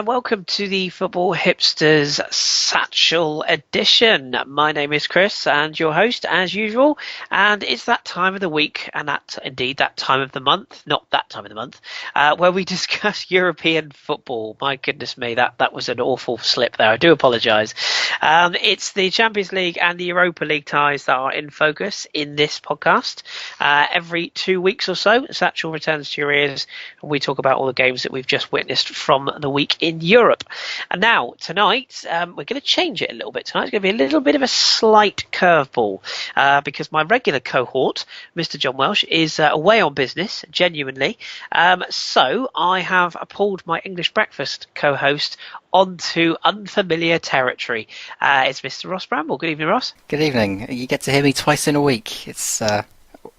and welcome to the Football Hipsters Satchel edition. My name is Kris, and your host, as usual. And it's that time of the week, and that time of the month, not that time of the month, where we discuss European football. My goodness me, that was an awful slip there. I do apologise. It's the Champions League and the Europa League ties that are in focus in this podcast. Every 2 weeks or so, Satchel returns to your ears, and we talk about all the games that we've just witnessed from the week in Europe. And now, tonight, we're going to change it a little bit. Tonight's going to be a little bit of a slight curveball because my regular cohort, Mr. John Welsh, is away on business, genuinely. So I have pulled my English breakfast co-host onto unfamiliar territory. It's Mr. Ross Bramble. Good evening, Ross. Good evening. You get to hear me twice in a week. It's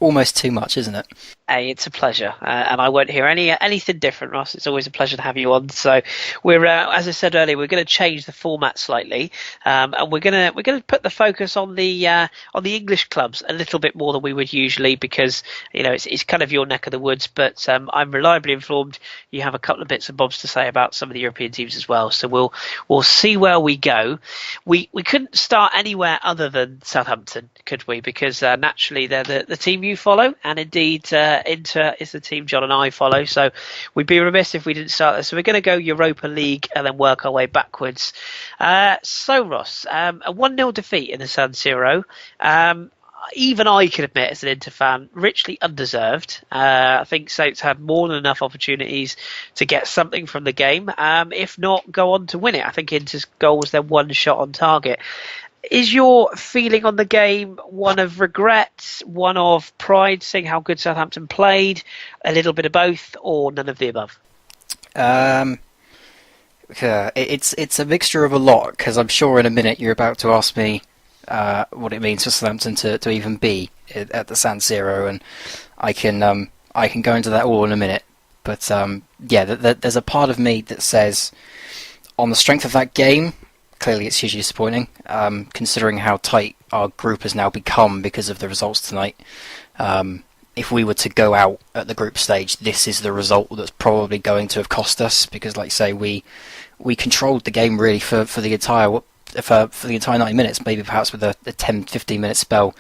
almost too much, isn't it? Hey, it's a pleasure, and I won't hear anything different, Ross. It's always a pleasure to have you on. So we're, as I said earlier, we're going to change the format slightly, and we're going to put the focus on the English clubs a little bit more than we would usually, because it's kind of your neck of the woods. But I'm reliably informed you have a couple of bits and bobs to say about some of the European teams as well. So we'll see where we go. We couldn't start anywhere other than Southampton, could we? Because naturally they're the team you follow, and indeed. Inter is the team John and I follow, so we'd be remiss if we didn't start there. So we're going to go Europa League and then work our way backwards. So Ross, a 1-0 defeat in the San Siro. Even I can admit, as an Inter fan, richly undeserved. I think Saints had more than enough opportunities to get something from the game, if not go on to win it. I think Inter's goal was their one shot on target. Is your feeling on the game one of regret, one of pride, seeing how good Southampton played, a little bit of both, or none of the above? It's a mixture of a lot, because I'm sure in a minute you're about to ask me what it means for Southampton to even be at the San Siro, and I can go into that all in a minute. But there's a part of me that says, on the strength of that game, clearly it's hugely disappointing, considering how tight our group has now become because of the results tonight. If we were to go out at the group stage, this is the result that's probably going to have cost us, because, like you say, we controlled the game really for the entire 90 minutes, maybe perhaps with a 10-15 minute spell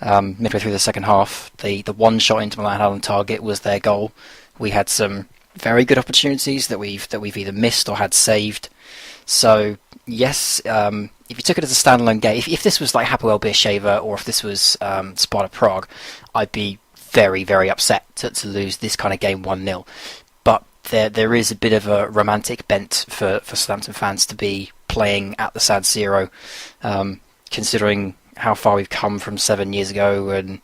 midway through the second half. The one shot into Milan had on target was their goal. We had some very good opportunities that we've either missed or had saved. So yes, if you took it as a standalone game, if this was like Hapoel Beersheva or if this was Sparta Prague, I'd be very, very upset to lose this kind of game 1-0. But there is a bit of a romantic bent for Southampton fans to be playing at the San Siro, considering how far we've come from 7 years ago and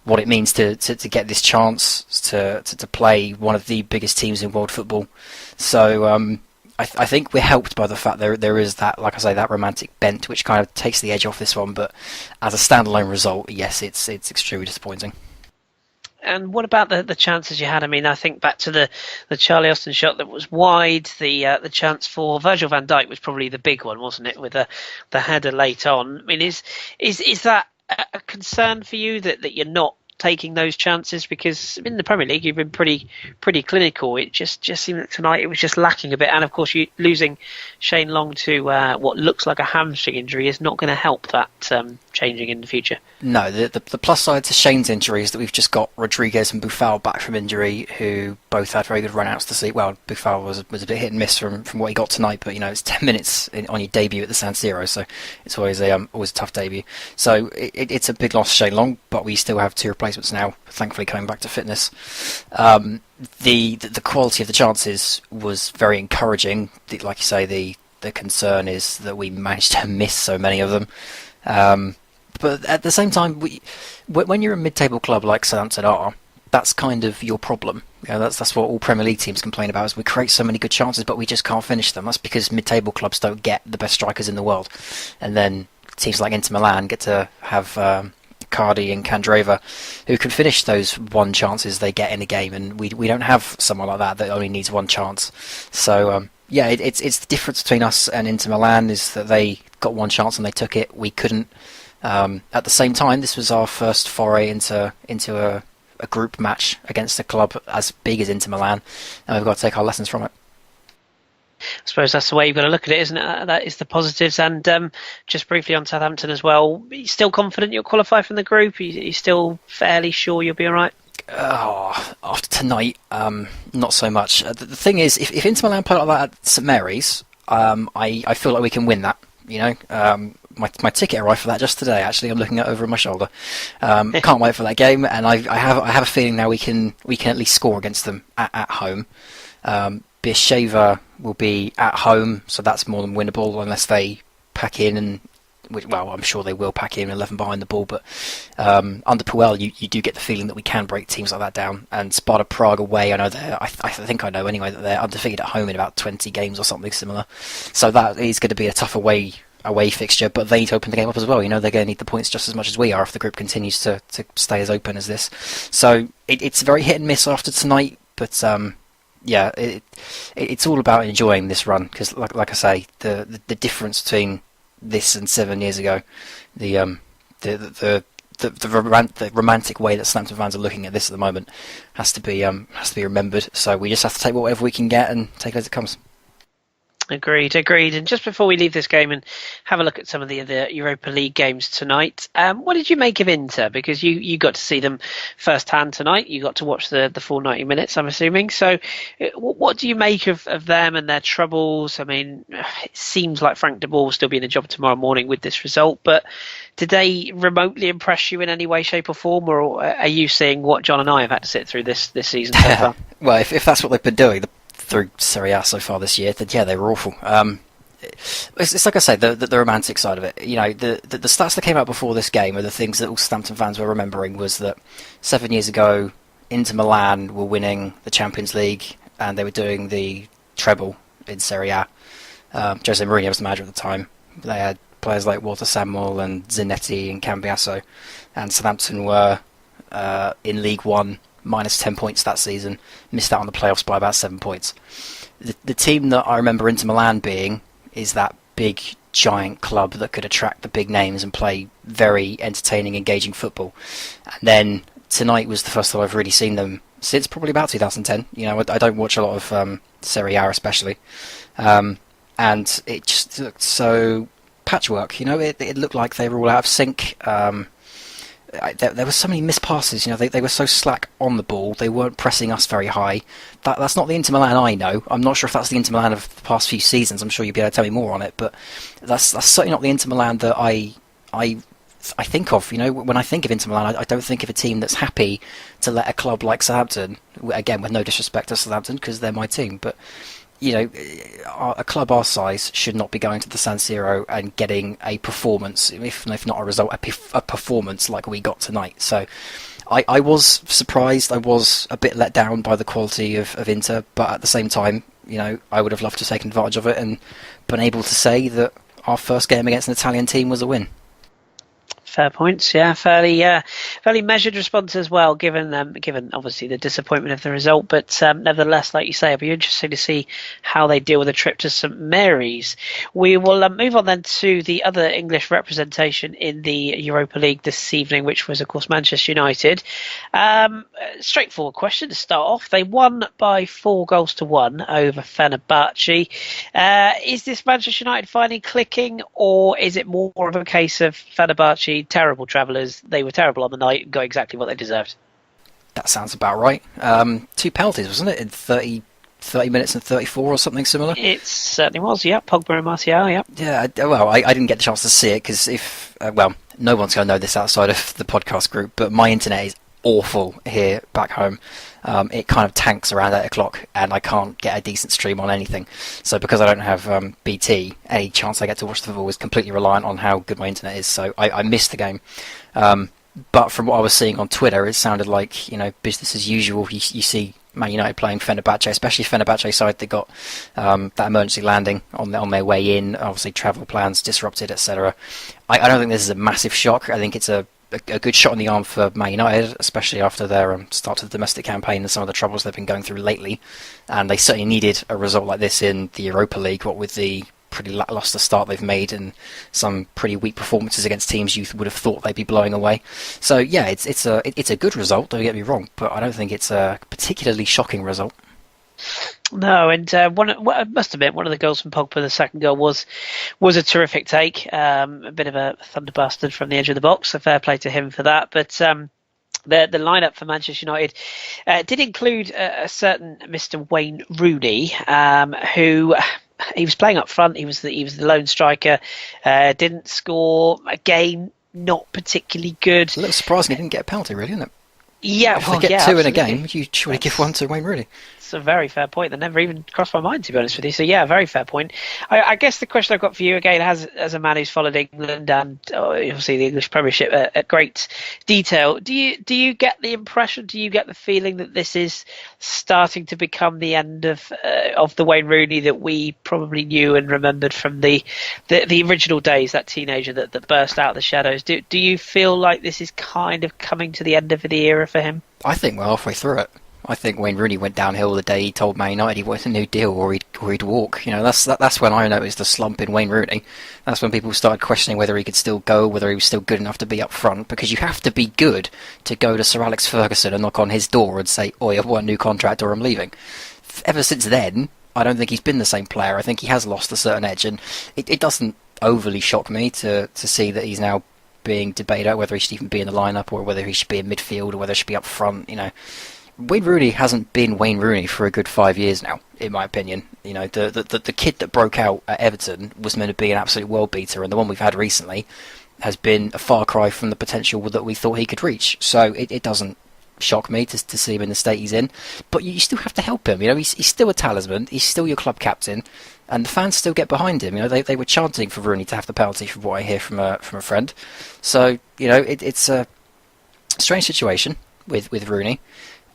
what it means to get this chance to play one of the biggest teams in world football. So I think we're helped by the fact there is that, like I say, that romantic bent, which kind of takes the edge off this one. But as a standalone result, yes, it's extremely disappointing. And what about the chances you had? I mean, I think back to the Charlie Austin shot that was wide. The chance for Virgil van Dijk was probably the big one, wasn't it? With the header late on. I mean, is that a concern for you that you're not taking those chances? Because in the Premier League you've been pretty clinical. It just seemed that tonight it was just lacking a bit, and of course you losing Shane Long to what looks like a hamstring injury is not going to help that changing in the future. No, the plus side to Shane's injury is that we've just got Rodriguez and Buffal back from injury, who both had very good run-outs to see. Well, Buffal was a bit hit and miss from what he got tonight, but it's 10 minutes on your debut at the San Siro, so it's always a tough debut. So it's a big loss for Shane Long, but we still have two replacements now, thankfully coming back to fitness. The quality of the chances was very encouraging. Like you say, the concern is that we managed to miss so many of them. But at the same time, when you're a mid-table club like Southampton are, that's kind of your problem. That's what all Premier League teams complain about, is we create so many good chances, but we just can't finish them. That's because mid-table clubs don't get the best strikers in the world. And then teams like Inter Milan get to have Cardi and Candreva, who can finish those one chances they get in a game, and we don't have someone like that only needs one chance. So it's the difference between us and Inter Milan, is that they got one chance and they took it. We couldn't. At the same time, this was our first foray into a group match against a club as big as Inter Milan, and we've got to take our lessons from it. I suppose that's the way you've got to look at it, isn't it? That is the positives. And just briefly on Southampton as well, are you still confident you'll qualify from the group? Are you still fairly sure you'll be all right? Oh, after tonight, not so much. The thing is, if Inter Milan play like that at St Mary's, I feel like we can win that. You know, my ticket arrived for that just today. Actually, I'm looking at over my shoulder. Can't wait for that game, and I have a feeling now we can at least score against them at home. Beersheva will be at home, so that's more than winnable unless they pack in and. Well, I'm sure they will pack in 11 behind the ball, but under Puel, you do get the feeling that we can break teams like that down. And Sparta Prague away, I know I think I know anyway that they're undefeated at home in about 20 games or something similar. So that is going to be a tough away fixture, but they need to open the game up as well. You know, they're going to need the points just as much as we are if the group continues to stay as open as this. So it's very hit and miss after tonight, but yeah, it's all about enjoying this run because, like I say, the difference between this and 7 years ago, the romantic way that Southampton fans are looking at this at the moment has to be remembered. So we just have to take whatever we can get and take it as it comes. Agreed. And just before we leave this game and have a look at some of the other Europa League games tonight, what did you make of Inter? Because you got to see them firsthand tonight. You got to watch the full 90 minutes, I'm assuming. So what do you make of them and their troubles? I mean, it seems like Frank de Boer will still be in the job tomorrow morning with this result, but did they remotely impress you in any way, shape or form, or are you seeing what John and I have had to sit through this season so far? Well, if that's what they've been doing, through Serie A so far this year, then yeah, they were awful. It's like I say, the romantic side of it. You know, the stats that came out before this game are the things that all Southampton fans were remembering. Was that 7 years ago, Inter Milan were winning the Champions League and they were doing the treble in Serie A. Jose Mourinho was the manager at the time. They had players like Walter Samuel and Zanetti and Cambiasso, and Southampton were in League One. Minus 10 points that season, missed out on the playoffs by about 7 points. The team that I remember Inter Milan being is that big, giant club that could attract the big names and play very entertaining, engaging football. And then tonight was the first time I've really seen them since probably about 2010. You know, I don't watch a lot of Serie A especially. And it just looked so patchwork. You know, it looked like they were all out of sync. There were so many missed passes. You know, they were so slack on the ball. They weren't pressing us very high. That's not the Inter Milan I know. I'm not sure if that's the Inter Milan of the past few seasons. I'm sure you'll be able to tell me more on it. But that's certainly not the Inter Milan that I think of. You know, when I think of Inter Milan, I don't think of a team that's happy to let a club like Southampton, again with no disrespect to Southampton because they're my team, but you know, a club our size should not be going to the San Siro and getting a performance, if not a result, a performance like we got tonight. So I was surprised. I was a bit let down by the quality of Inter, but at the same time, you know, I would have loved to have taken advantage of it and been able to say that our first game against an Italian team was a win. Fair points, yeah. Fairly measured response as well, given obviously the disappointment of the result. But nevertheless, like you say, it'll be interesting to see how they deal with a trip to St Mary's. We will move on then to the other English representation in the Europa League this evening, which was, of course, Manchester United. Straightforward question to start off. They won by 4-1 over Fenerbahce. Is this Manchester United finally clicking, or is it more of a case of Fenerbahce terrible travellers? They were terrible on the night and got exactly what they deserved. That sounds about right. 2 penalties, wasn't it, in 30 minutes and 34 or something similar? It certainly was, yeah. Pogba and Martial, yeah. Yeah, well, I didn't get the chance to see it because no one's going to know this outside of the podcast group, but my internet is awful here back home. It kind of tanks around 8 o'clock and I can't get a decent stream on anything. So because I don't have BT, any chance I get to watch the football is completely reliant on how good my internet is. So I missed the game. But from what I was seeing on Twitter, it sounded like, you know, business as usual. You see Man United playing Fenerbahce, especially Fenerbahce side. They got that emergency landing on their way in. Obviously, travel plans disrupted, etc. I don't think this is a massive shock. I think it's a good shot in the arm for Man United, especially after their start to the domestic campaign and some of the troubles they've been going through lately. And they certainly needed a result like this in the Europa League, what with the pretty lackluster start they've made and some pretty weak performances against teams you would have thought they'd be blowing away. So yeah, it's a good result, don't get me wrong, but I don't think it's a particularly shocking result. No, and I must admit, one of the goals from Pogba, the second goal, was a terrific take. A bit of a thunder bastard from the edge of the box. So fair play to him for that. But the lineup for Manchester United did include a certain Mr. Wayne Rooney, who he was playing up front. He was the lone striker. Didn't score again. Not particularly good. A little surprising he didn't get a penalty, really, isn't it? Yeah, if they get two in a game, you surely give one to Wayne Rooney. It's a very fair point. That never even crossed my mind, to be honest with you. So yeah, very fair point. I guess the question I've got for you again, as a man who's followed England and obviously the English Premiership at great detail, do you get the impression? Do you get the feeling that this is starting to become the end of the Wayne Rooney that we probably knew and remembered from the original days, that teenager that burst out of the shadows? Do you feel like this is kind of coming to the end of the era for him? I think we're halfway through it. I think Wayne Rooney went downhill the day he told Man United he wanted a new deal or he'd walk. You know, that's when I noticed the slump in Wayne Rooney. That's when people started questioning whether he could still go, whether he was still good enough to be up front, because you have to be good to go to Sir Alex Ferguson and knock on his door and say, "Oi, I've won a new contract or I'm leaving." Ever since then, I don't think he's been the same player. I think he has lost a certain edge, and it doesn't overly shock me to see that he's now being debated out whether he should even be in the lineup or whether he should be in midfield or whether he should be up front. You know, Wayne Rooney hasn't been Wayne Rooney for a good 5 years now, in my opinion. You know, the kid that broke out at Everton was meant to be an absolute world beater, and the one we've had recently has been a far cry from the potential that we thought he could reach. So it doesn't shock me to see him in the state he's in, but you still have to help him. You know, he's still a talisman, he's still your club captain, and the fans still get behind him. You know, they were chanting for Rooney to have the penalty, from what I hear from a friend. So you know, it's a strange situation with Rooney,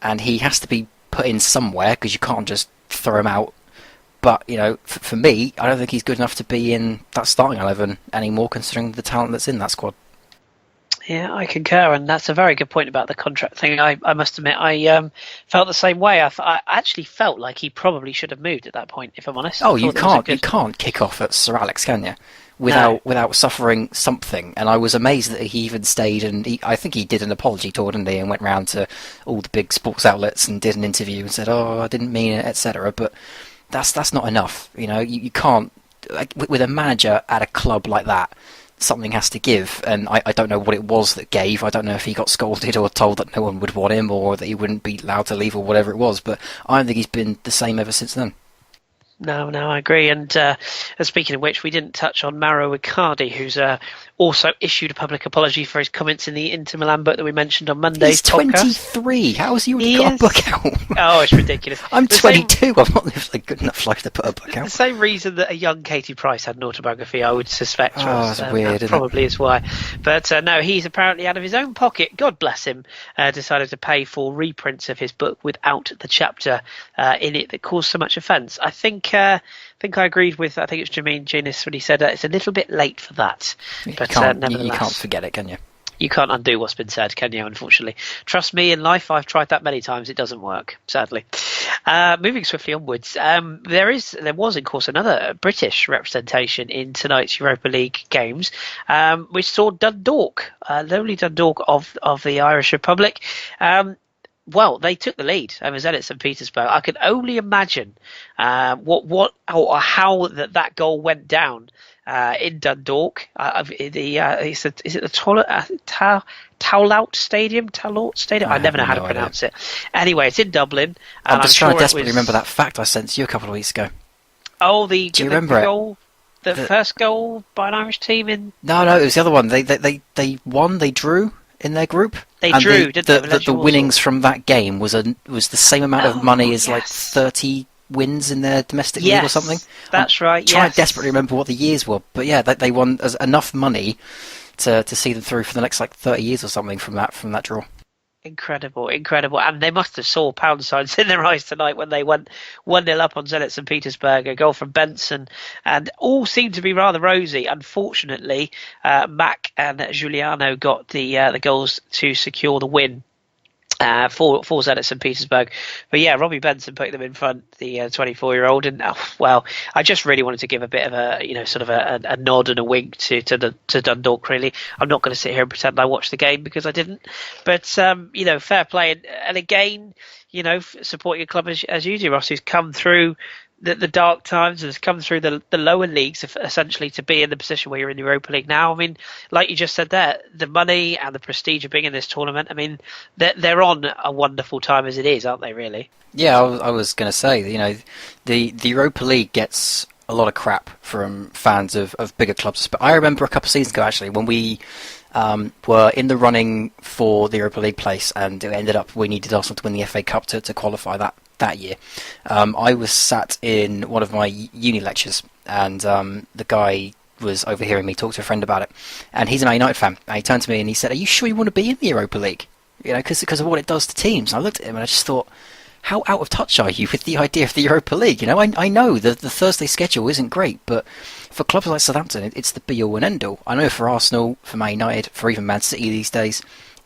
and he has to be put in somewhere because you can't just throw him out. But you know, for me, I don't think he's good enough to be in that starting 11 anymore, considering the talent that's in that squad. Yeah, I concur, and that's a very good point about the contract thing. I must admit, I felt the same way. I actually felt like he probably should have moved at that point, if I'm honest. Oh, you can't kick off at Sir Alex, can you? Without suffering something. And I was amazed that he even stayed, and I think he did an apology tour, didn't he, and went round to all the big sports outlets and did an interview and said, "Oh, I didn't mean it," etc. But that's not enough. You know, you can't, like, with a manager at a club like that, something has to give, and I don't know what it was that gave. I don't know if he got scolded or told that no one would want him or that he wouldn't be allowed to leave or whatever it was, but I don't think he's been the same ever since then. No, I agree. And speaking of which, we didn't touch on Mauro Icardi, who's also issued a public apology for his comments in the Inter Milan book that we mentioned on Monday's podcast. He's 23. How has he already got a book out? Oh, it's ridiculous. I'm 22. I've not lived a good enough life to put a book out. The same reason that a young Katie Price had an autobiography, I would suspect. Oh, that's weird, isn't probably is why. But no, he's apparently out of his own pocket, God bless him, decided to pay for reprints of his book without the chapter in it that caused so much offence. I think I agreed with, I think it's Jermaine Genius when he said it's a little bit late for that. But you can't forget it, can you? You can't undo what's been said, can you, unfortunately? Trust me, in life, I've tried that many times. It doesn't work, sadly. Moving swiftly onwards, there was, of course, another British representation in tonight's Europa League games, which saw Dundalk, lowly Dundalk of the Irish Republic. Well, they took the lead over Zenit St. Petersburg. I can only imagine how that goal went down in Dundalk. Is it the Taulaut Stadium? I never know how to pronounce it. Anyway, it's in Dublin. I'm just trying to desperately remember that fact I sent to you a couple of weeks ago. Oh, do you remember goal? The first goal by an Irish team in? No, it was the other one. They won. They drew in their group. They drew. The winnings from that game was the same amount of money as like 30 wins in their domestic league or something. That's right. I'm trying to desperately remember what the years were, but yeah, they won enough money to see them through for the next like 30 years or something from that draw. Incredible. And they must have saw pound signs in their eyes tonight when they went 1-0 up on Zenit St. Petersburg, a goal from Benson, and all seemed to be rather rosy. Unfortunately, Mac and Giuliano got the goals to secure the win for Zenit St. Petersburg. But yeah, Robbie Benson putting them in front, the 24-year-old, and I just really wanted to give a bit of a nod and a wink to Dundalk. Really, I'm not going to sit here and pretend I watched the game because I didn't. But fair play, and again, support your club as you do, Ross, who's come through the dark times and has come through the lower leagues essentially to be in the position where you're in the Europa League now. I mean, like you just said there, the money and the prestige of being in this tournament, I mean, they're on a wonderful time as it is, aren't they, really? Yeah, I was going to say, the Europa League gets a lot of crap from fans of bigger clubs. But I remember a couple of seasons ago, actually, when we were in the running for the Europa League place, and it ended up we needed Arsenal to win the FA Cup to qualify that year. I was sat in one of my uni lectures, and the guy was overhearing me talk to a friend about it, and he's a Man United fan, and he turned to me and he said, "Are you sure you want to be in the Europa League? Because of what it does to teams." And I looked at him and I just thought, how out of touch are you with the idea of the Europa League? I know the Thursday schedule isn't great, but for clubs like Southampton, it's the be-all and end-all. I know for Arsenal, for Man United, for even Man City these days,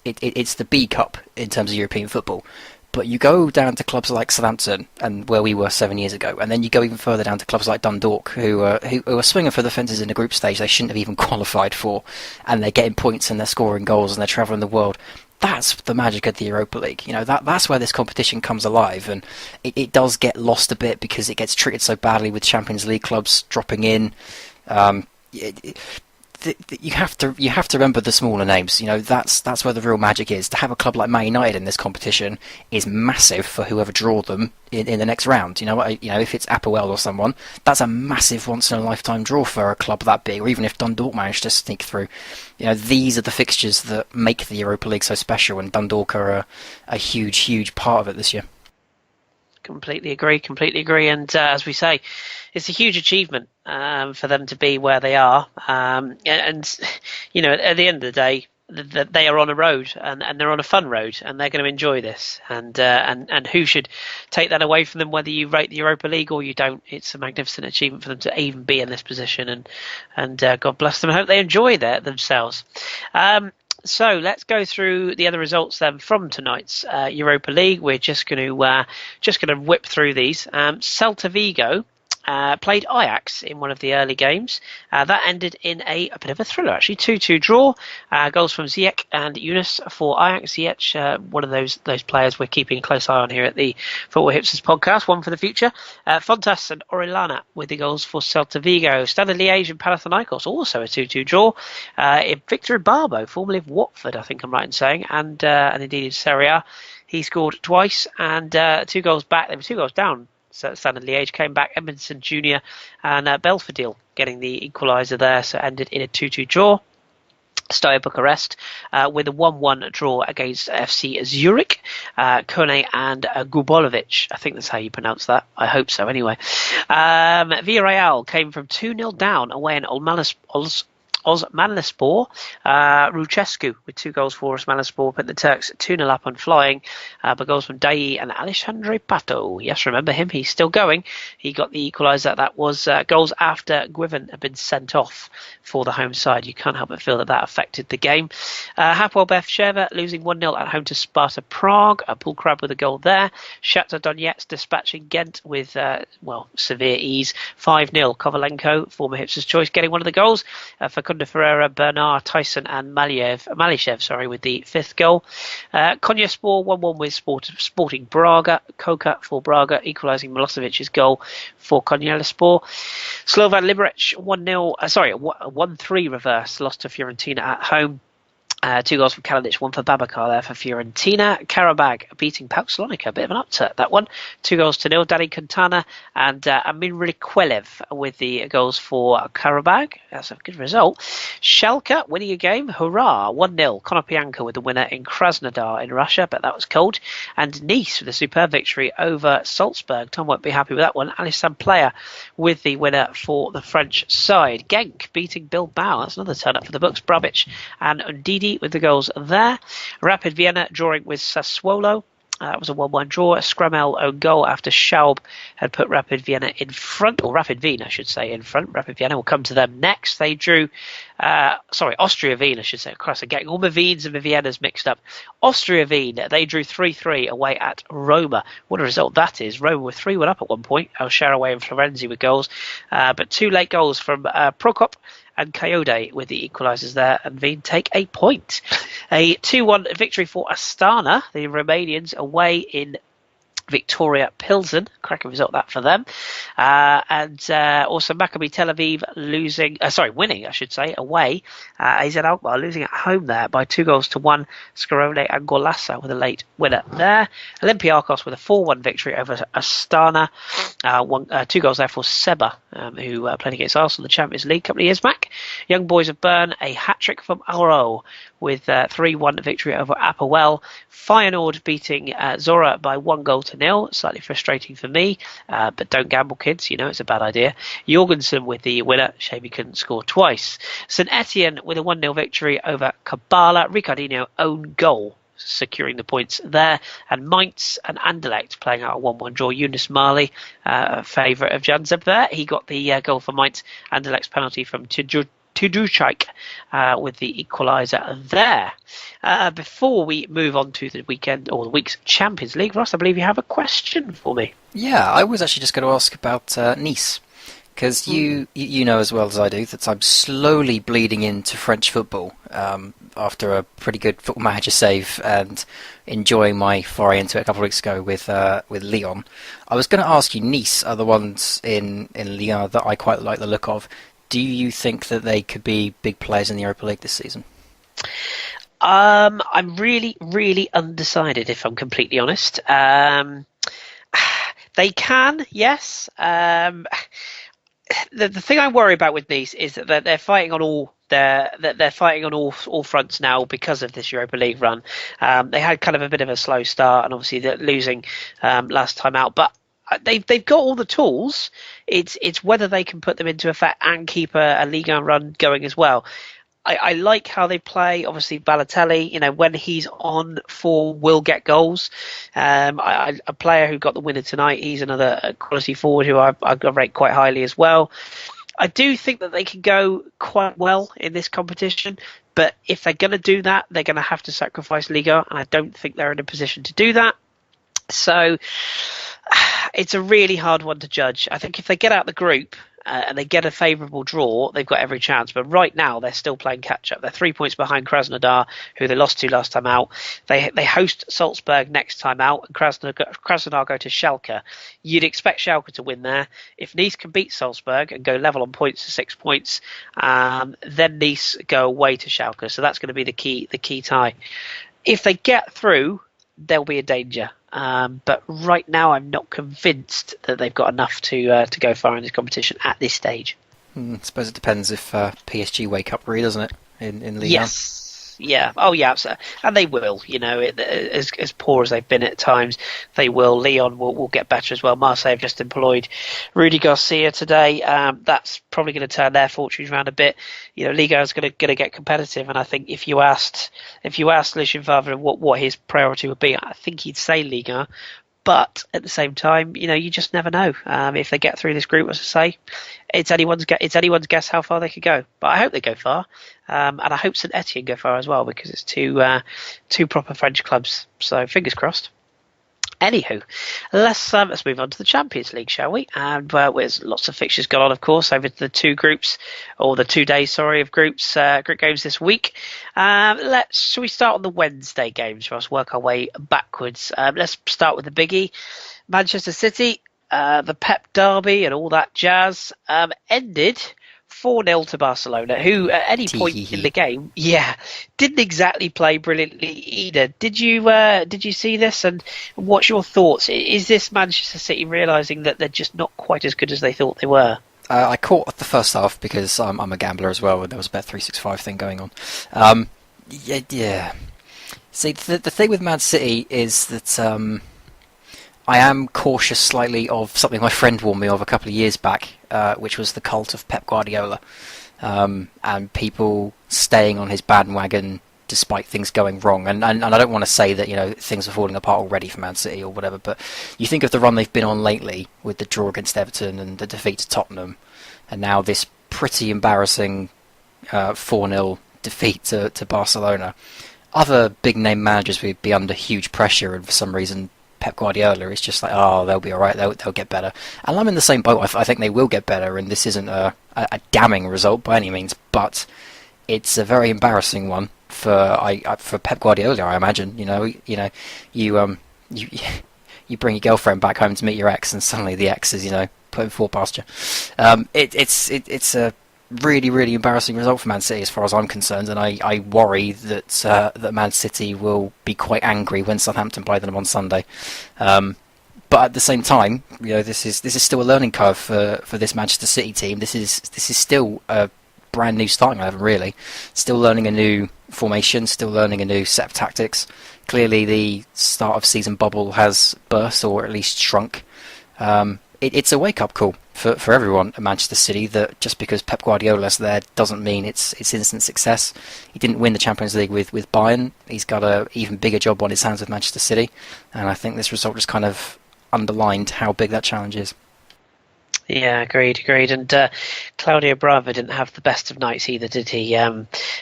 it's the B Cup in terms of European football. But you go down to clubs like Southampton, and where we were 7 years ago, and then you go even further down to clubs like Dundalk, who are swinging for the fences in the group stage they shouldn't have even qualified for, and they're getting points and they're scoring goals and they're travelling the world. That's the magic of the Europa League. That's where this competition comes alive, and it does get lost a bit because it gets treated so badly with Champions League clubs dropping in. You have to remember the smaller names. That's where the real magic is. To have a club like Man United in this competition is massive for whoever draw them in the next round. If it's Apoel or someone, that's a massive once in a lifetime draw for a club that big. Or even if Dundalk managed to sneak through, these are the fixtures that make the Europa League so special. And Dundalk are a huge part of it this year. Completely agree. And as we say, it's a huge achievement for them to be where they are. And at the end of the day, they are on a road, and they're on a fun road, and they're going to enjoy this. And who should take that away from them? Whether you rate the Europa League or you don't, it's a magnificent achievement for them to even be in this position. And God bless them. I hope they enjoy themselves. So let's go through the other results then from tonight's Europa League. We're just going to whip through these. Celta Vigo played Ajax in one of the early games. That ended in a bit of a thriller, actually. 2-2 draw. Goals from Ziyech and Yunus for Ajax. Ziyech, one of those players we're keeping a close eye on here at the Football Hipsters podcast, one for the future. Fontas and Orellana with the goals for Celta Vigo. Standard Liège and Panathinaikos, also a 2-2 draw. Victor Ibarbo, formerly of Watford, I think I'm right in saying, and indeed in Serie A. He scored twice, and 2 goals back. They were 2 goals down. So Standard Liège came back. Edmondson Jr. and Belfodil getting the equaliser there, so it ended in a 2-2 draw. Steaua Bucharest with a 1-1 draw against FC Zurich. Kone and Gubolovic, I think that's how you pronounce that. I hope so anyway. Villarreal came from 2-0 down away in Osmanlispor. Ruchescu with 2 goals for Osmanlispor put the Turks 2-0 up and flying, but goals from Dai and Alexandre Pato. Yes, remember him, he's still going. He got the equaliser. That was goals after Guiven had been sent off for the home side. You can't help but feel that affected the game. Hapoel Bethsheva losing 1-0 at home to Sparta Prague. Paul Crab with a goal there. Shakhtar Donetsk dispatching Ghent with severe ease. 5-0. Kovalenko, former Hipsters choice, getting one of the goals for Kunda Ferreira, Bernard, Tyson and Malishev, with the 5th goal. Konyaspor 1-1 with Sporting Braga. Koka for Braga, equalising Milosevic's goal for Konyaspor. Slovan Liberec 1-3 reverse, lost to Fiorentina at home. 2 goals from Kalinic, 1 for Babacar there for Fiorentina. Karabag beating PAOK Salonika, a bit of an upset that one. 2-0. Danny Quintana and Amin Rikwelev with the goals for Karabag. That's a good result. Schalke winning a game, hurrah, 1-0. Konoplyanka with the winner in Krasnodar in Russia, but that was cold. And Nice with a superb victory over Salzburg. Tom won't be happy with that one. Alisson Player with the winner for the French side. Genk beating Bilbao. That's another turn up for the books. Brabic and Ndidi with the goals there. Rapid Vienna drawing with Sassuolo. That was a 1-1 draw. A Scramel own goal after Schaub had put Rapid Vienna in front, or Rapid Wien, I should say, in front. Rapid Vienna will come to them next. They drew, Austria Wien, I should say. Of course, I'm getting all my Wiens and my Viennas mixed up. Austria Wien, they drew 3-3 away at Roma. What a result that is. Roma were 3-1 up at one point. El Shaarawy and Florenzi with goals. But 2 late goals from Prokop and Coyote with the equalisers there, and Wien take a point. A 2-1 victory for Astana, the Romanians, away in Victoria Pilsen, cracking result that for them, and also Maccabi Tel Aviv winning, I should say, away. AZ Alkmaar losing at home there by 2-1. Scarone and Golassa with a late winner there. Olympiacos with a 4-1 victory over Astana. 2 goals there for Seba, who played against Arsenal in the Champions League a couple of years back. Young Boys of Bern, a hat-trick from Aro with 3-1 victory over Apoel. Feyenoord beating Zora by 1-0. Slightly frustrating for me, but don't gamble, kids. You know it's a bad idea. Jorgensen with the winner. Shame he couldn't score twice. St Etienne with a 1-0 victory over Kabbalah. Ricardinho own goal, securing the points there. And Mainz and Anderlecht playing out a 1-1 draw. Yunus Mali, a favourite of Janzeb there. He got the goal for Mainz. Anderlecht's penalty from Tudruchik with the equaliser there. Before we move on to the weekend or the week's Champions League, Ross, I believe you have a question for me. Yeah, I was actually just going to ask about Nice, because you know as well as I do that I'm slowly bleeding into French football after a pretty good Football Manager save and enjoying my foray into it a couple of weeks ago with Lyon. I was going to ask you, Nice are the ones in Ligue 1 that I quite like the look of. Do you think that they could be big players in the Europa League this season? I'm really, really undecided, if I'm completely honest. They can, yes. The thing I worry about with Nice is that they're fighting on all all fronts now because of this Europa League run. They had kind of a bit of a slow start, and obviously they're losing last time out, but they've got all the tools. It's whether they can put them into effect and keep a Ligue 1 run going as well. I like how they play. Obviously, Balotelli, when he's on form, will get goals. A player who got the winner tonight, he's another quality forward who I rate quite highly as well. I do think that they can go quite well in this competition, but if they're going to do that, they're going to have to sacrifice Liga, and I don't think they're in a position to do that. So it's a really hard one to judge. I think if they get out the group and they get a favourable draw, they've got every chance. But right now, they're still playing catch-up. They're 3 points behind Krasnodar, who they lost to last time out. They host Salzburg next time out, and Krasnodar go to Schalke. You'd expect Schalke to win there. If Nice can beat Salzburg and go level on points to 6 points, then Nice go away to Schalke. So that's going to be the key tie. If they get through, there'll be a danger. But right now, I'm not convinced that they've got enough to go far in this competition at this stage. I suppose it depends if PSG wake up, really, doesn't it? In Ligue 1. Yes. Yeah. Oh, yeah. And they will. As poor as they've been at times, they will. Lyon will get better as well. Marseille have just employed Rudy Garcia today. That's probably going to turn their fortunes around a bit. Liga is going to get competitive, and I think if you asked Lucien Favre what his priority would be, I think he'd say Liga. But at the same time, you just never know. If they get through this group, as I say, it's anyone's guess how far they could go. But I hope they go far, and I hope St Etienne go far as well, because it's two proper French clubs. So fingers crossed. Anywho, let's move on to the Champions League, shall we? And there's lots of fixtures going on, of course, over the 2 groups, or the 2 days, of groups, group games this week. Shall we start on the Wednesday games? Let's work our way backwards. Let's start with the biggie. Manchester City, the Pep Derby and all that jazz, ended 4-0 to Barcelona, who at any point in the game, didn't exactly play brilliantly either. Did you see this, and what's your thoughts? Is this Manchester City realising that they're just not quite as good as they thought they were? I caught the first half because I'm a gambler as well, and there was a Bet365 thing going on. Yeah. See, the thing with Man City is that I am cautious slightly of something my friend warned me of a couple of years back, which was the cult of Pep Guardiola, and people staying on his bandwagon despite things going wrong. And I don't want to say that things are falling apart already for Man City or whatever, but you think of the run they've been on lately with the draw against Everton and the defeat to Tottenham, and now this pretty embarrassing 4-0 defeat to Barcelona. Other big name managers would be under huge pressure, and for some reason Pep Guardiola is just like, they'll be alright, they'll get better. And I'm in the same boat. I think they will get better, and this isn't a damning result by any means, but it's a very embarrassing one for Pep Guardiola, I imagine. You you bring your girlfriend back home to meet your ex, and suddenly the ex is, putting four past you. It's a really, really embarrassing result for Man City as far as I'm concerned, and I worry that Man City will be quite angry when Southampton play them on Sunday. But at the same time, this is still a learning curve for this Manchester City team. This is still a brand new starting 11, really. Still learning a new formation, still learning a new set of tactics. Clearly, the start of season bubble has burst, or at least shrunk. It's a wake-up call for everyone at Manchester City that just because Pep Guardiola's there doesn't mean it's instant success. He didn't win the Champions League with Bayern. He's got an even bigger job on his hands with Manchester City, and I think this result just kind of underlined how big that challenge is. Yeah, agreed. And Claudio Bravo didn't have the best of nights either, did he?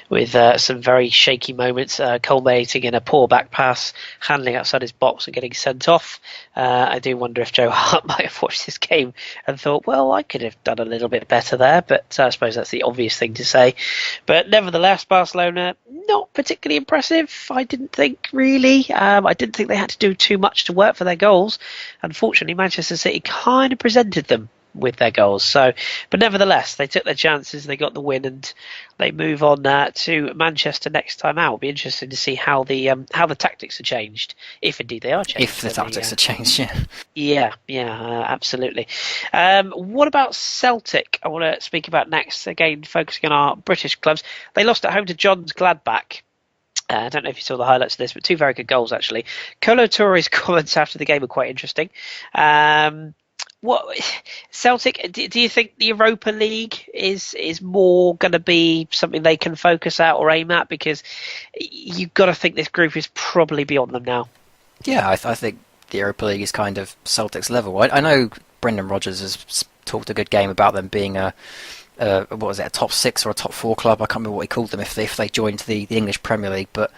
With some very shaky moments, culminating in a poor back pass, handling outside his box and getting sent off. I do wonder if Joe Hart might have watched this game and thought, well, I could have done a little bit better there, but I suppose that's the obvious thing to say. But nevertheless, Barcelona, not particularly impressive, I didn't think, really. I didn't think they had to do too much to work for their goals. Unfortunately, Manchester City kind of presented them with their goals. But nevertheless, they took their chances, they got the win, and they move on to Manchester next time out. It'll be interesting to see how the tactics are changed, if indeed they are changed. If the tactics are changed, yeah. Yeah, absolutely. What about Celtic? I want to speak about next, again, focusing on our British clubs. They lost at home to John's Gladbach. I don't know if you saw the highlights of this, but two very good goals, actually. Kolo Touré's comments after the game were quite interesting. What Celtic? Do you think the Europa League is more going to be something they can focus at or aim at? Because you've got to think this group is probably beyond them now. Yeah, I think the Europa League is kind of Celtic's level. I know Brendan Rodgers has talked a good game about them being a top 6 or a top 4 club. I can't remember what he called them if they joined the English Premier League, but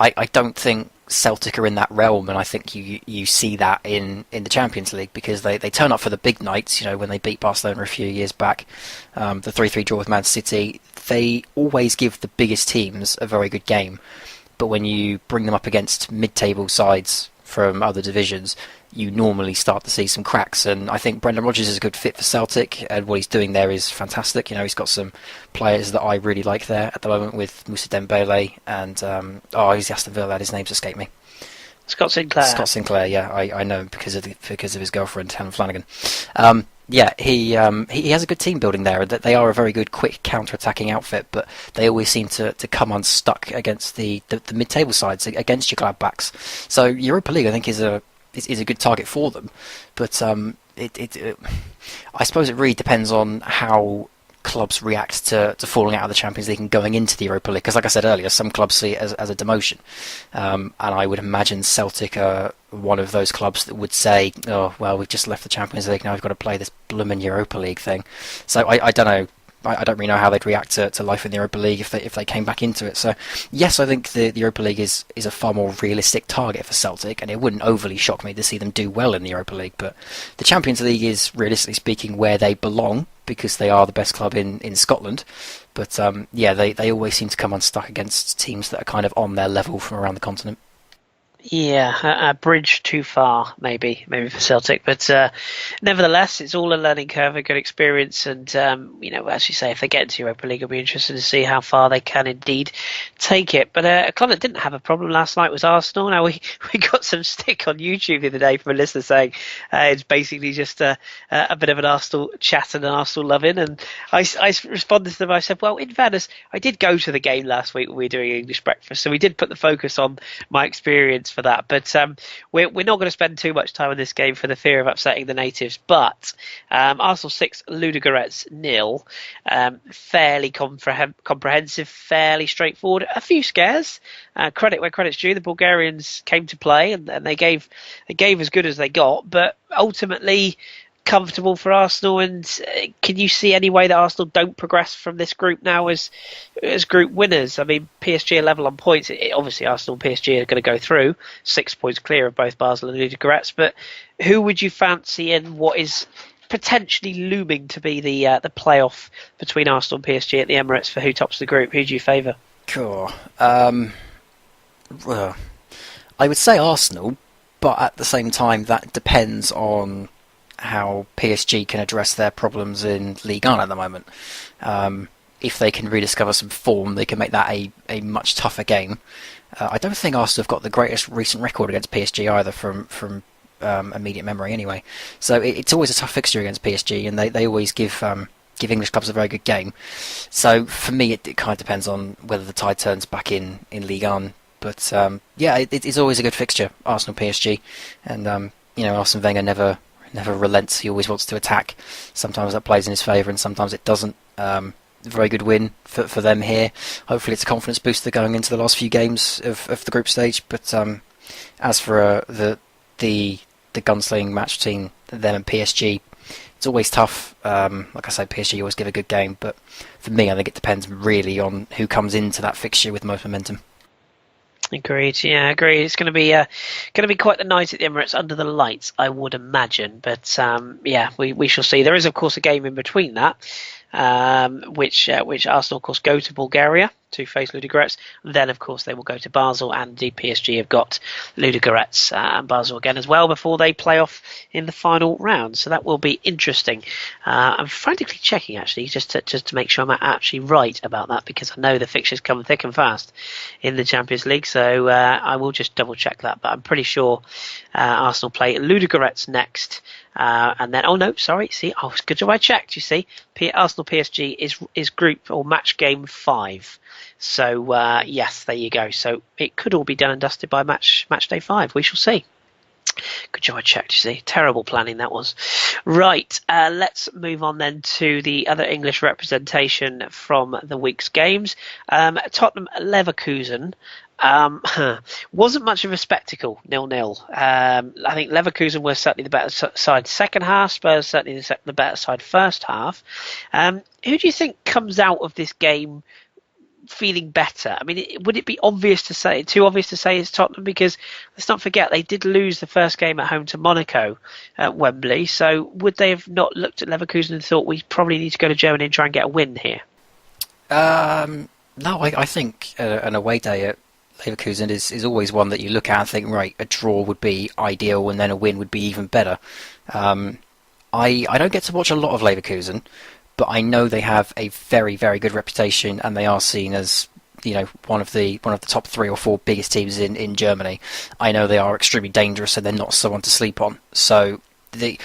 I don't think Celtic are in that realm, and I think you see that in the Champions League because they turn up for the big nights. When they beat Barcelona a few years back, the 3-3 draw with Man City, they always give the biggest teams a very good game. But when you bring them up against mid-table sides from other divisions, you normally start to see some cracks, and I think Brendan Rodgers is a good fit for Celtic, and what he's doing there is fantastic. He's got some players that I really like there at the moment with Moussa Dembele and he's the Aston Villa lad, his name's escaped me. Scott Sinclair. Scott Sinclair, yeah, I know him because of his girlfriend Helen Flanagan. He has a good team building there. That they are a very good, quick counter-attacking outfit, but they always seem to come unstuck against the mid-table sides, against your Gladbachs. So Europa League, I think, is a good target for them, but I suppose it really depends on how clubs react to falling out of the Champions League and going into the Europa League. Because, like I said earlier, some clubs see it as a demotion, and I would imagine Celtic are one of those clubs that would say, "Oh, well, we've just left the Champions League, now we've got to play this blooming Europa League thing." So I don't know. I don't really know how they'd react to life in the Europa League if they came back into it. So yes, I think the Europa League is a far more realistic target for Celtic, and it wouldn't overly shock me to see them do well in the Europa League. But the Champions League is, realistically speaking, where they belong because they are the best club in Scotland. But they always seem to come unstuck against teams that are kind of on their level from around the continent. Yeah, a bridge too far, maybe for Celtic, but nevertheless, it's all a learning curve, a good experience, and as you say, if they get into Europa League, it'll be interesting to see how far they can indeed take it. But a club that didn't have a problem last night was Arsenal. Now we got some stick on YouTube the other day from a listener saying it's basically just a bit of an Arsenal chat and an Arsenal loving, and I responded to them. I said, well, in fairness, I did go to the game last week when we were doing English breakfast, so we did put the focus on my experience for that, but we're not going to spend too much time on this game for the fear of upsetting the natives. But Arsenal 6, Ludogorets 0, fairly comprehensive, fairly straightforward. A few scares. Credit where credit's due. The Bulgarians came to play, and they gave as good as they got. But ultimately, comfortable for Arsenal. And can you see any way that Arsenal don't progress from this group now as group winners? I mean, PSG are level on points. Obviously, Arsenal and PSG are going to go through 6 points clear of both Basel and Ludogorets. But who would you fancy in what is potentially looming to be the playoff between Arsenal and PSG at the Emirates for who tops the group? Who do you favour? Cool. Well, I would say Arsenal, but at the same time, that depends on how PSG can address their problems in Ligue 1 at the moment. If they can rediscover some form, they can make that a much tougher game. I don't think Arsenal have got the greatest recent record against PSG either from immediate memory anyway. So it's always a tough fixture against PSG, and they always give English clubs a very good game. So for me, it kind of depends on whether the tide turns back in Ligue 1. But it's always a good fixture, Arsenal PSG, and Arsene Wenger never relents. He always wants to attack. Sometimes that plays in his favour, and sometimes it doesn't. Very good win for them here. Hopefully, it's a confidence booster going into the last few games of the group stage. But as for the gunsling match between them and PSG, it's always tough. Like I say, PSG always give a good game, but for me, I think it depends really on who comes into that fixture with most momentum. Agreed. Yeah, agreed. It's going to be quite the night at the Emirates under the lights, I would imagine. But we shall see. There is, of course, a game in between that, which Arsenal, of course, go to Bulgaria to face Ludogorets. Then, of course, they will go to Basel, and the PSG have got Ludogorets and Basel again as well before they play off in the final round. So that will be interesting. I'm frantically checking actually just to make sure I'm actually right about that, because I know the fixtures come thick and fast in the Champions League. So I will just double check that, but I'm pretty sure Arsenal play Ludogorets next. And then, it's good job I checked. You see, Arsenal PSG is group or match game 5. So yes, there you go. So it could all be done and dusted by match day 5. We shall see. Good job I checked. You see, terrible planning that was. Right, let's move on then to the other English representation from the week's games. Tottenham Leverkusen. Wasn't much of a spectacle, 0-0. I think Leverkusen were certainly the better side second half, Spurs certainly the better side first half. Who do you think comes out of this game feeling better? I mean, would it be too obvious to say it's Tottenham? Because let's not forget, they did lose the first game at home to Monaco at Wembley. So would they have not looked at Leverkusen and thought, we probably need to go to Germany and try and get a win here? No, I think an away day at Leverkusen is always one that you look at and think, right, a draw would be ideal and then a win would be even better. I don't get to watch a lot of Leverkusen, but I know they have a very, very good reputation, and they are seen as one of the top 3 or 4 biggest teams in Germany. I know they are extremely dangerous, and they're not someone to sleep on. So the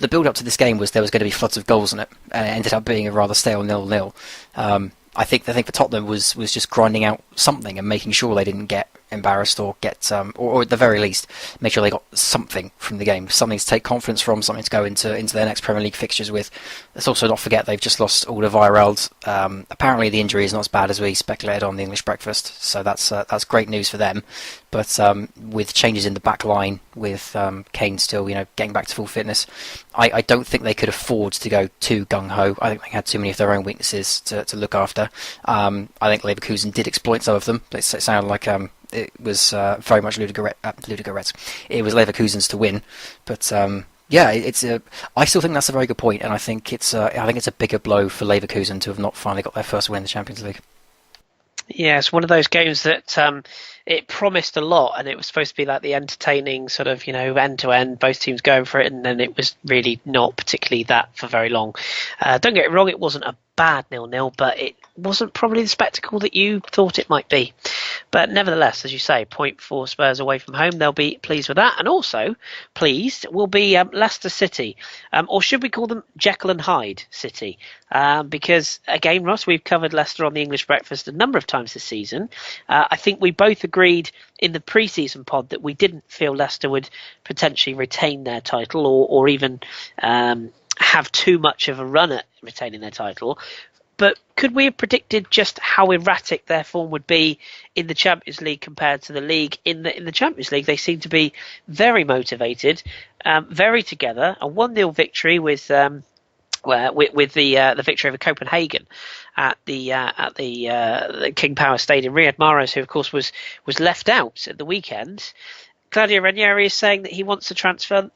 build up to this game was there was going to be floods of goals in it, and it ended up being a rather stale 0-0. I think for Tottenham was just grinding out something and making sure they didn't get embarrassed or get or at the very least make sure they got something from the game, something to take confidence from, something to go into their next Premier League fixtures with. Let's also not forget they've just lost Alderweireld. Apparently the injury is not as bad as we speculated on the English breakfast, so that's great news for them. But with changes in the back line, with Kane still getting back to full fitness, I don't think they could afford to go too gung-ho. I think they had too many of their own weaknesses to look after. I think Leverkusen did exploit some of them. It sounded like it was very much Ludogorets. It was Leverkusen's to win, but I still think that's a very good point, and I think it's a bigger blow for Leverkusen to have not finally got their first win in the Champions League. Yeah, it's one of those games that it promised a lot, and it was supposed to be like the entertaining sort of end to end, both teams going for it, and then it was really not particularly that for very long. Don't get it wrong, it wasn't a bad 0-0, but it wasn't probably the spectacle that you thought it might be. But nevertheless, as you say, point for Spurs away from home. They'll be pleased with that, and also pleased will be Leicester City, or should we call them Jekyll and Hyde City? Because again, Ross, we've covered Leicester on the English Breakfast a number of times this season. I think we both agreed in the pre-season pod that we didn't feel Leicester would potentially retain their title or even have too much of a run at retaining their title. But could we have predicted just how erratic their form would be in the Champions League compared to the league? In the Champions League, they seem to be very motivated, very together. A 1-0 victory with the victory over Copenhagen at the King Power Stadium. Riyad Mahrez, who of course was left out at the weekend. Claudio Ranieri is saying that he wants to transfer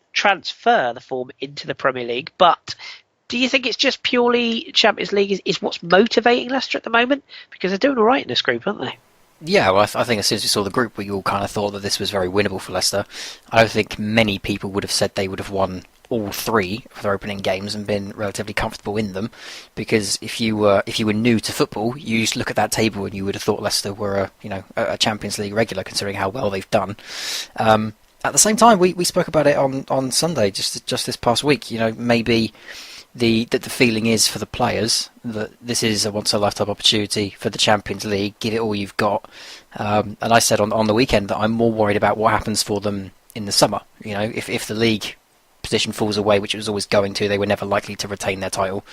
the form into the Premier League, but do you think it's just purely Champions League is what's motivating Leicester at the moment? Because they're doing all right in this group, aren't they? Yeah, well, I think as soon as we saw the group, we all kind of thought that this was very winnable for Leicester. I don't think many people would have said they would have won all three of their opening games and been relatively comfortable in them, because if you were new to football, you just look at that table and you would have thought Leicester were a Champions League regular, considering how well they've done. At the same time, we spoke about it on Sunday, just this past week. Maybe the feeling is for the players that this is a once in a lifetime opportunity for the Champions League. Give it all you've got. And I said on the weekend that I'm more worried about what happens for them in the summer. If the league position falls away, which it was always going to, they were never likely to retain their title.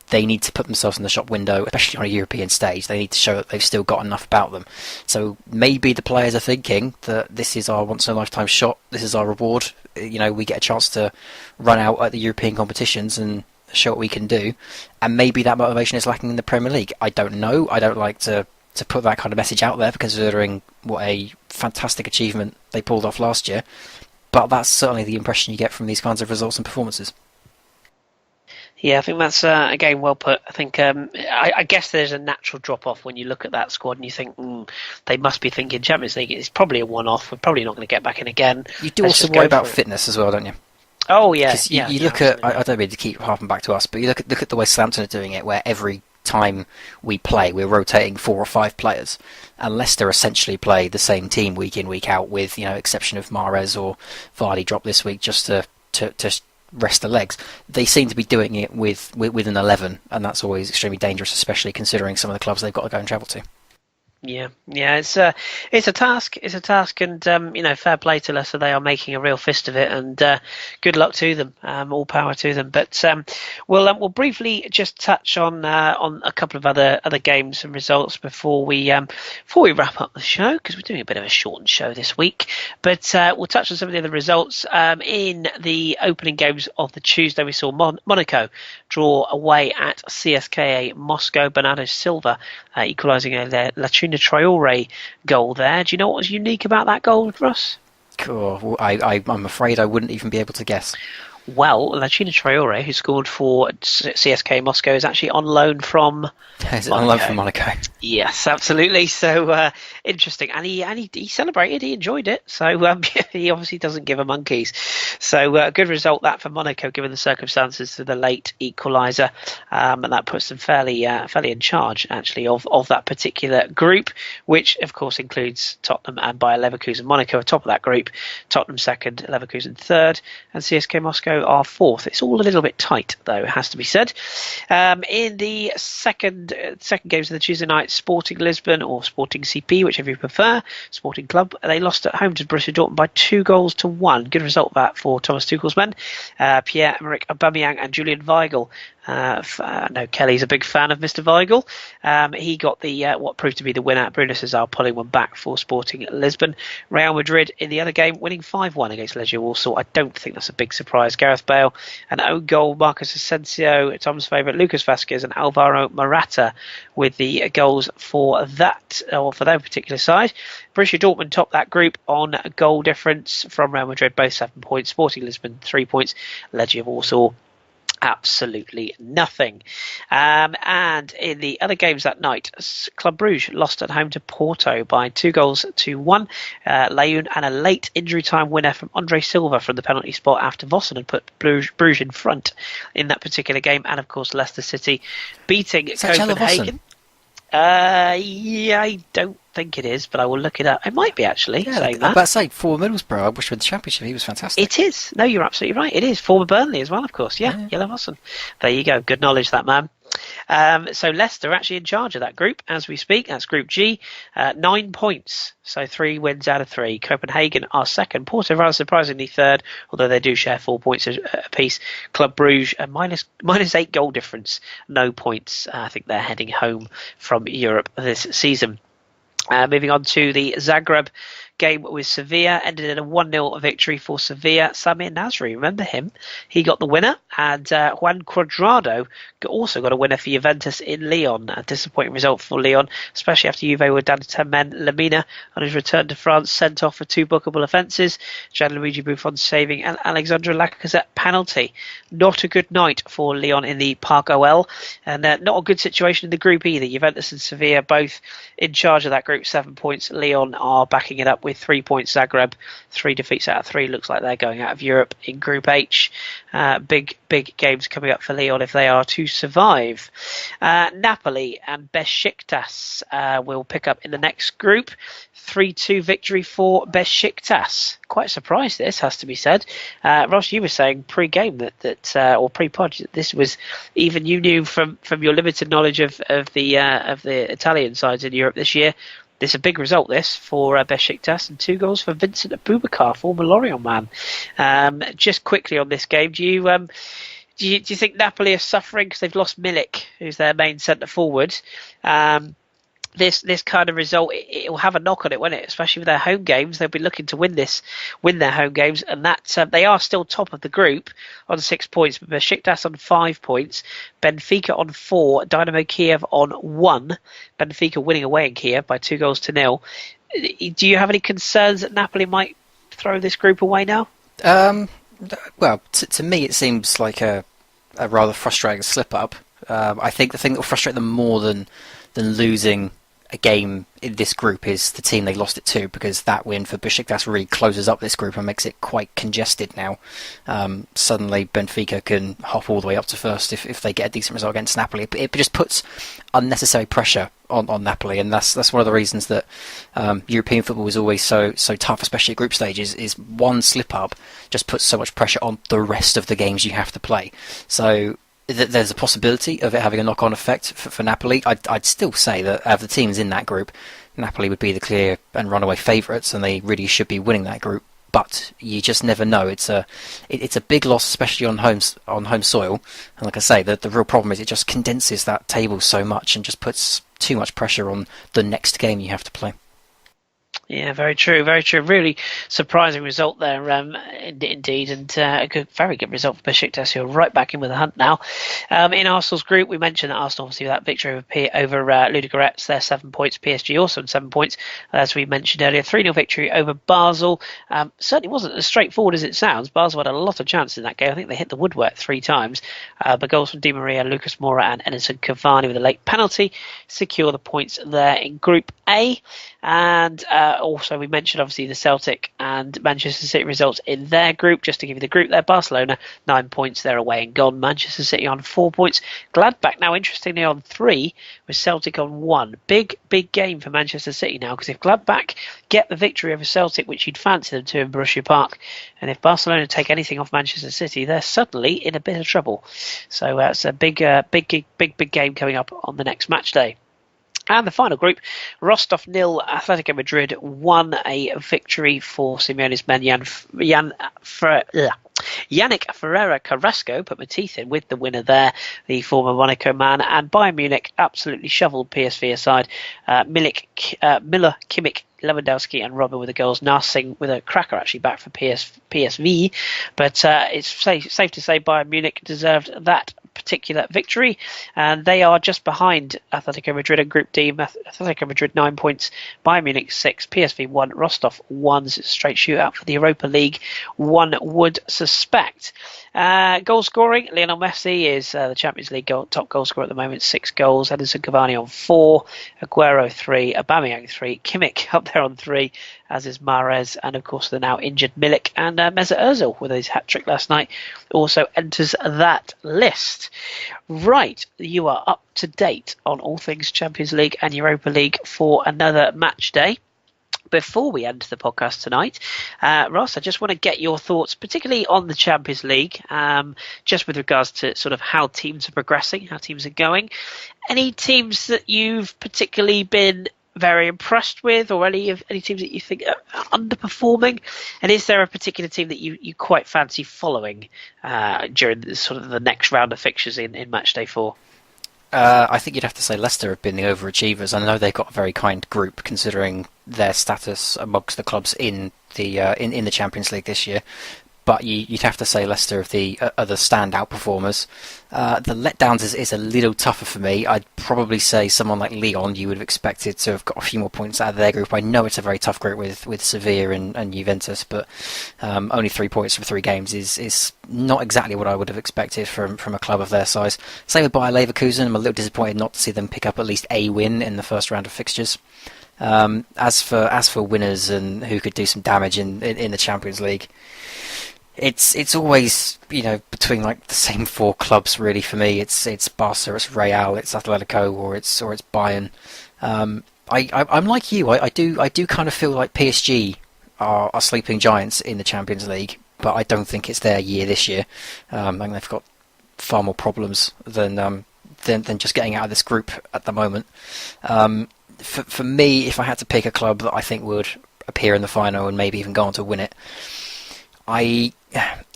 They need to put themselves in the shop window, especially on a European stage. They need to show that they've still got enough about them. So maybe the players are thinking that this is our once in a lifetime shot. This is our reward. We get a chance to run out at the European competitions and show what we can do. And maybe that motivation is lacking in the Premier League. I don't know. I don't like to put that kind of message out there, considering what a fantastic achievement they pulled off last year. But that's certainly the impression you get from these kinds of results and performances. Yeah, I think that's again well put. I think I guess there's a natural drop off when you look at that squad and you think they must be thinking Champions League. It's probably a one-off. We're probably not going to get back in again. You do also worry about fitness as well, don't you? Oh yeah, you look at. I don't mean to keep harping back to us, but you look at the way Southampton are doing it, where every time we play, we're rotating 4 or 5 players, and Leicester essentially play the same team week in, week out, with exception of Mahrez or Vardy drop this week just to rest the legs. They seem to be doing it with an 11, and that's always extremely dangerous, especially considering some of the clubs they've got to go and travel to. Yeah, it's a task. It's a task, and fair play to Leicester. They are making a real fist of it, and good luck to them. All power to them. But we'll briefly just touch on a couple of other games and results before we wrap up the show, because we're doing a bit of a shortened show this week. But we'll touch on some of the other results. In the opening games of the Tuesday, we saw Monaco draw away at CSKA Moscow. Bernardo Silva equalising a Lachuna Traore goal there. Do you know what was unique about that goal, Russ? Cool. I'm afraid I wouldn't even be able to guess. Well, Lachuna Traore, who scored for CSKA Moscow, is actually on loan from Is it on loan from Monaco? Yes, absolutely. So interesting, and he celebrated. He enjoyed it. So he obviously doesn't give a monkeys. So good result that for Monaco, given the circumstances to the late equaliser, and that puts them fairly in charge actually of that particular group, which of course includes Tottenham and Bayer Leverkusen. Monaco are top of that group, Tottenham second, Leverkusen third, and CSKA Moscow are fourth. It's all a little bit tight, though, it has to be said. In the second games of the Tuesday night, Sporting Lisbon or Sporting CP, whichever you prefer, Sporting Club, they lost at home to Borussia Dortmund by 2-1. Good result that for Thomas Tuchel's men, Pierre-Emerick Aubameyang and Julian Weigl. I know Kelly's a big fan of Mr. Weigl. He got the what proved to be the winner. Bruno Cesar pulling one back for Sporting Lisbon. Real Madrid in the other game winning 5-1 against Legia Warsaw. I don't think that's a big surprise. Gareth Bale, an own goal. Marcus Asensio, Tom's favourite, Lucas Vazquez and Alvaro Morata with the goals for that, or for their particular side. Borussia Dortmund topped that group on a goal difference from Real Madrid, both 7 points. Sporting Lisbon 3 points. Legia Warsaw absolutely nothing. And in the other games that night, Club Brugge lost at home to Porto by 2-1. Leon and a late injury time winner from Andre Silva from the penalty spot after Vossen had put Bruges in front in that particular game. And of course Leicester City beating Copenhagen. Yeah, I don't think it is, but I will look it up. It might be, actually. Yeah, I'm about to say, former Middlesbrough, I wish with the Championship, he was fantastic. It is. No, you're absolutely right. It is. Former Burnley as well, of course. Yeah. Yellow Vossen. There you go. Good knowledge, that man. So Leicester are actually in charge of that group as we speak. That's Group G, 9 points. So 3 wins out of 3. Copenhagen are second. Porto rather surprisingly third, although they do share 4 points apiece. Club Brugge minus 8 goal difference, no points. I think they're heading home from Europe this season. Moving on to the Zagreb game with Sevilla, ended in a 1-0 victory for Sevilla. Samir Nasri, remember him? He got the winner, and Juan Cuadrado also got a winner for Juventus in Lyon. A disappointing result for Lyon, especially after Juve were down to 10 men. Lemina, on his return to France, sent off for 2 bookable offences. Gianluigi Buffon saving an Alexandre Lacazette penalty. Not a good night for Lyon in the Parc OL, and not a good situation in the group either. Juventus and Sevilla both in charge of that group, 7 points. Lyon are backing it up with 3 points. Zagreb, 3 defeats out of 3. Looks like they're going out of Europe in Group H. Big games coming up for Lyon if they are to survive. Napoli and Besiktas will pick up in the next group. 3-2 victory for Besiktas. Quite surprised, this has to be said. Ross, you were saying pre-game that or pre-pod, this was, even you knew from your limited knowledge of the Italian sides in Europe this year. This is a big result, this, for Besiktas, and 2 goals for Vincent Aboubakar, former Lorient man. Just quickly on this game, do you think Napoli are suffering because they've lost Milik, who's their main centre forward? This kind of result, it will have a knock on it, won't it? Especially with their home games, they'll be looking to win their home games, and that they are still top of the group on 6 points. But Besiktas on 5 points, Benfica on 4, Dynamo Kiev on 1. Benfica winning away in Kiev by 2-0. Do you have any concerns that Napoli might throw this group away now? Well, to me, it seems like a rather frustrating slip-up. I think the thing that will frustrate them more than losing a game in this group is the team they lost it to, because that win for Besiktas really closes up this group and makes it quite congested now. Suddenly Benfica can hop all the way up to first if they get a decent result against Napoli. It just puts unnecessary pressure on Napoli, and that's one of the reasons that European football is always so tough, especially at group stages, is one slip up just puts so much pressure on the rest of the games you have to play. So there's a possibility of it having a knock-on effect for Napoli. I'd still say that out of the teams in that group, Napoli would be the clear and runaway favourites, and they really should be winning that group. But you just never know. It's a big loss, especially on home soil. And like I say, the real problem is it just condenses that table so much and just puts too much pressure on the next game you have to play. Yeah, very true, very true. Really surprising result there, indeed, and a very good result for Besiktas, who are right back in with the hunt now. In Arsenal's group, we mentioned that Arsenal, obviously, with that victory over Ludogorets, they're 7 points. PSG also on 7 points, as we mentioned earlier. 3-0 victory over Basel. Certainly wasn't as straightforward as it sounds. Basel had a lot of chances in that game. I think they hit the woodwork 3 times. But goals from Di Maria, Lucas Moura and Edinson Cavani with a late penalty secure the points there in Group A. And also we mentioned obviously the Celtic and Manchester City results in their group. Just to give you the group there, Barcelona 9 points, they're away and gone. Manchester City on 4 points. Gladbach now interestingly on 3, with Celtic on 1. Big game for Manchester City now, because if Gladbach get the victory over Celtic, which you'd fancy them to in Borussia Park, and if Barcelona take anything off Manchester City, they're suddenly in a bit of trouble. So it's a big game coming up on the next match day. And the final group, Rostov 0, Atletico Madrid 1, a victory for Simeone's men. Yannick Ferreira Carrasco put my teeth in with the winner there, the former Monaco man. And Bayern Munich absolutely shoveled PSV aside. Miller, Kimmich, Lewandowski and Robben with the goals. Narsing with a cracker actually back for PSV. But it's safe to say Bayern Munich deserved that particular victory, and they are just behind Atletico Madrid in Group D. Atletico Madrid 9 points, Bayern Munich 6, PSV 1, Rostov 1. It's a straight shootout for the Europa League, one would suspect. Goal scoring, Lionel Messi is the Champions League top goal scorer at the moment, 6 goals. Edinson Cavani on 4, Aguero 3, Aubameyang 3, Kimmich up there on 3, as is Mahrez, and of course the now injured Milik, and Mesut Ozil with his hat-trick last night also enters that list. Right, you are up to date on all things Champions League and Europa League for another match day. Before we end the podcast tonight, Ross, I just want to get your thoughts, particularly on the Champions League, just with regards to sort of how teams are progressing, how teams are going. Any teams that you've particularly been very impressed with, or any teams that you think are underperforming? And is there a particular team that you quite fancy following during the next round of fixtures in match day 4? I think you'd have to say Leicester have been the overachievers. I know they've got a very kind group, considering their status amongst the clubs in the in the Champions League this year. But you'd have to say Leicester of the other standout performers. The letdowns is a little tougher for me. I'd probably say someone like Lyon you would have expected to have got a few more points out of their group. I know it's a very tough group with Sevilla and Juventus, but only 3 points from 3 games is not exactly what I would have expected from a club of their size. Same with Bayer Leverkusen. I'm a little disappointed not to see them pick up at least a win in the first round of fixtures. As for winners and who could do some damage in the Champions League, it's always, between like the same 4 clubs really for me. It's Barca, it's Real, it's Atletico, or it's Bayern. I'm like you. I do kind of feel like PSG are sleeping giants in the Champions League, but I don't think it's their year this year. I think they've got far more problems than just getting out of this group at the moment. For me, if I had to pick a club that I think would appear in the final and maybe even go on to win it,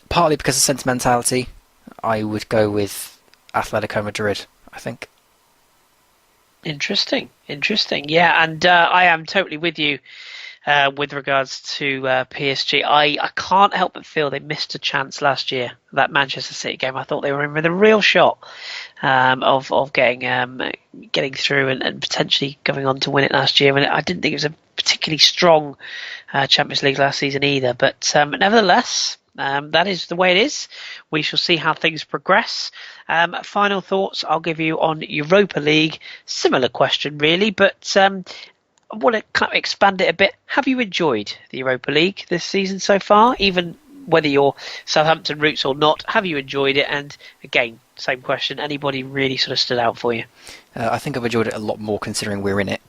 partly because of sentimentality, I would go with Atletico Madrid, I think. Interesting. Yeah, and I am totally with you with regards to PSG. I can't help but feel they missed a chance last year, that Manchester City game. I thought they were in with a real shot of getting through and potentially going on to win it last year. And I didn't think it was a particularly strong Champions League last season either. But nevertheless, that is the way it is. We shall see how things progress. Final thoughts I'll give you on Europa League. Similar question, really, but I want to kind of expand it a bit. Have you enjoyed the Europa League this season so far? Even whether you're Southampton roots or not, have you enjoyed it? And again, same question. Anybody really sort of stood out for you? I think I've enjoyed it a lot more considering we're in it.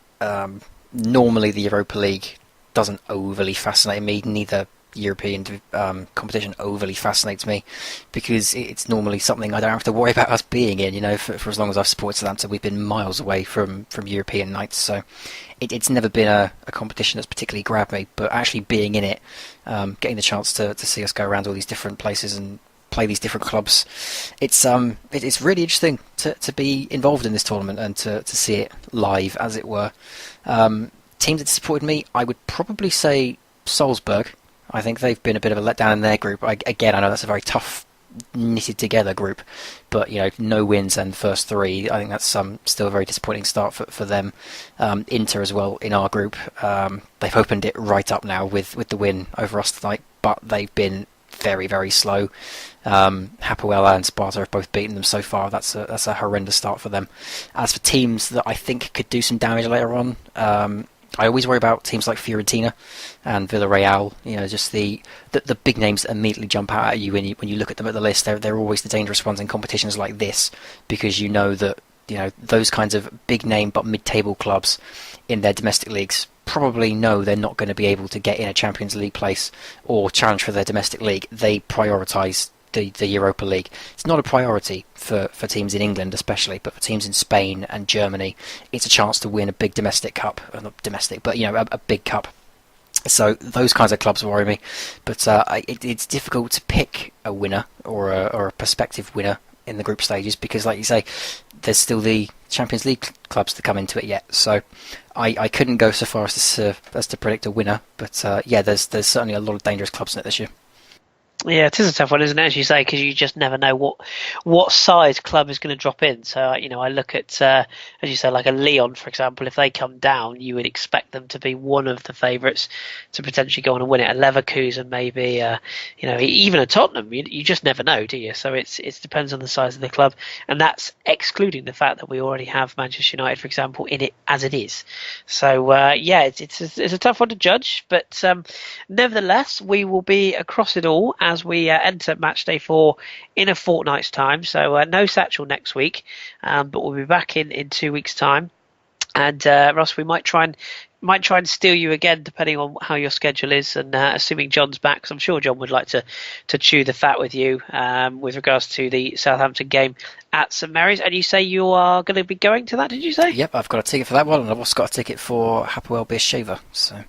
Normally the Europa League doesn't overly fascinate me, neither European competition overly fascinates me, because it's normally something I don't have to worry about us being in. For as long as I've supported Southampton, we've been miles away from European nights, so it's never been a competition that's particularly grabbed me. But actually being in it, getting the chance to see us go around all these different places and play these different clubs, it's really interesting to be involved in this tournament and to see it live, as it were. Teams that disappointed me, I would probably say Salzburg. I think they've been a bit of a letdown in their group. I know that's a very tough, knitted together group, but no wins and first 3. I think that's still a very disappointing start for them. Inter as well in our group. They've opened it right up now with the win over us tonight, but they've been very, very slow. Hapoel and Sparta have both beaten them so far. That's a horrendous start for them. As for teams that I think could do some damage later on, I always worry about teams like Fiorentina and Villarreal. Just the big names that immediately jump out at you when you look at them at the list. They're always the dangerous ones in competitions like this, because that those kinds of big name but mid-table clubs in their domestic leagues probably know they're not going to be able to get in a Champions League place or challenge for their domestic league. They prioritise the Europa League. It's not a priority for teams in England especially, but for teams in Spain and Germany, it's a chance to win a big domestic cup. Not domestic, but a big cup. So those kinds of clubs worry me. But it's difficult to pick a winner or a prospective winner in the group stages, because, like you say, there's still the Champions League clubs to come into it yet. So I couldn't go so far as to predict a winner. But there's certainly a lot of dangerous clubs in it this year. Yeah, it is a tough one, isn't it, as you say, because you just never know what size club is going to drop in. So, I look at, as you say, like a Lyon, for example. If they come down, you would expect them to be one of the favourites to potentially go on and win it. A Leverkusen, maybe, even a Tottenham. You just never know, do you? So it depends on the size of the club, and that's excluding the fact that we already have Manchester United, for example, in it as it is. So, it's a tough one to judge, but nevertheless, we will be across it all as we enter match day 4 in a fortnight's time. So no Satchel next week, but we'll be back in 2 weeks' time. And Ross, we might try and steal you again, depending on how your schedule is, and assuming John's back, because I'm sure John would like to chew the fat with you with regards to the Southampton game at St Mary's. And you say you are going to be going to that, did you say? Yep, I've got a ticket for that one, and I've also got a ticket for Hapoel Beersheva. So.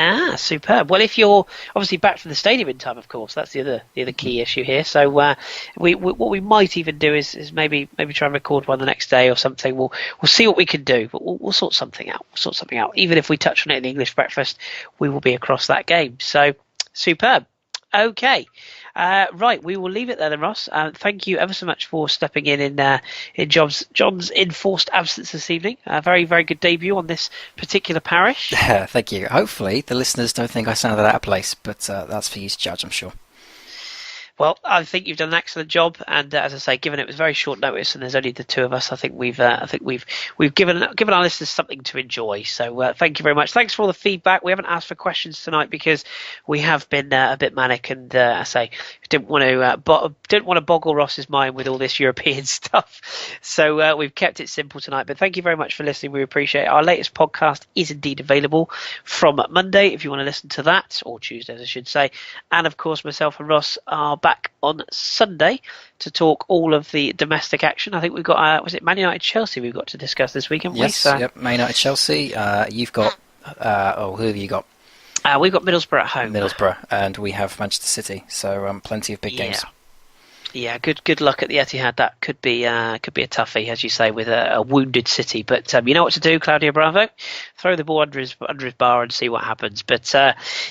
Ah, superb. Well, if you're obviously back from the stadium in time, of course, that's the other key issue here. So we what we might even do is maybe try and record one the next day or something. We'll see what we can do, but we'll sort something out. We'll sort something out. Even if we touch on it in the English breakfast, we will be across that game. So superb. Okay. Right, we will leave it there then, Ross. Thank you ever so much for stepping in John's enforced absence this evening. Very, very good debut on this particular parish. Thank you. Hopefully the listeners don't think I sounded out of place, but that's for you to judge, I'm sure. Well, I think you've done an excellent job, and as I say, given it was very short notice, and there's only the two of us, I think we've given our listeners something to enjoy. So thank you very much. Thanks for all the feedback. We haven't asked for questions tonight because we have been a bit manic, and I say didn't want to boggle Ross's mind with all this European stuff. So we've kept it simple tonight. But thank you very much for listening. We appreciate it. Our latest podcast is indeed available from Monday if you want to listen to that, or Tuesdays, I should say. And of course, myself and Ross are back on Sunday to talk all of the domestic action. I think we've got was it Man United Chelsea we've got to discuss this week, haven't we? Yes, yep, Man United Chelsea. You've got who have you got? We've got Middlesbrough at home. Middlesbrough, and we have Manchester City. So plenty of big games. Yeah, good luck at the Etihad. That could be a toughie, as you say, with a wounded City. But you know what to do, Claudio Bravo. Throw the ball under his bar and see what happens. But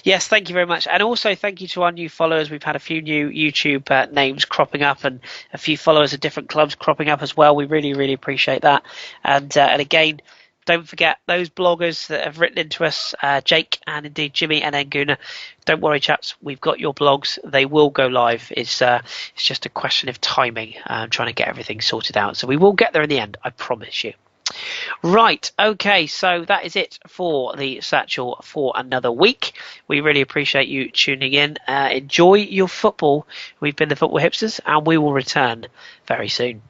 yes, thank you very much, and also thank you to our new followers. We've had a few new YouTube names cropping up, and a few followers of different clubs cropping up as well. We really, really appreciate that. And again, don't forget those bloggers that have written into us, Jake and indeed Jimmy and Nguna. Don't worry, chaps. We've got your blogs. They will go live. It's just a question of timing. Trying to get everything sorted out. So we will get there in the end. I promise you. Right. Okay. So that is it for the Satchel for another week. We really appreciate you tuning in. Enjoy your football. We've been the Football Hipsters, and we will return very soon.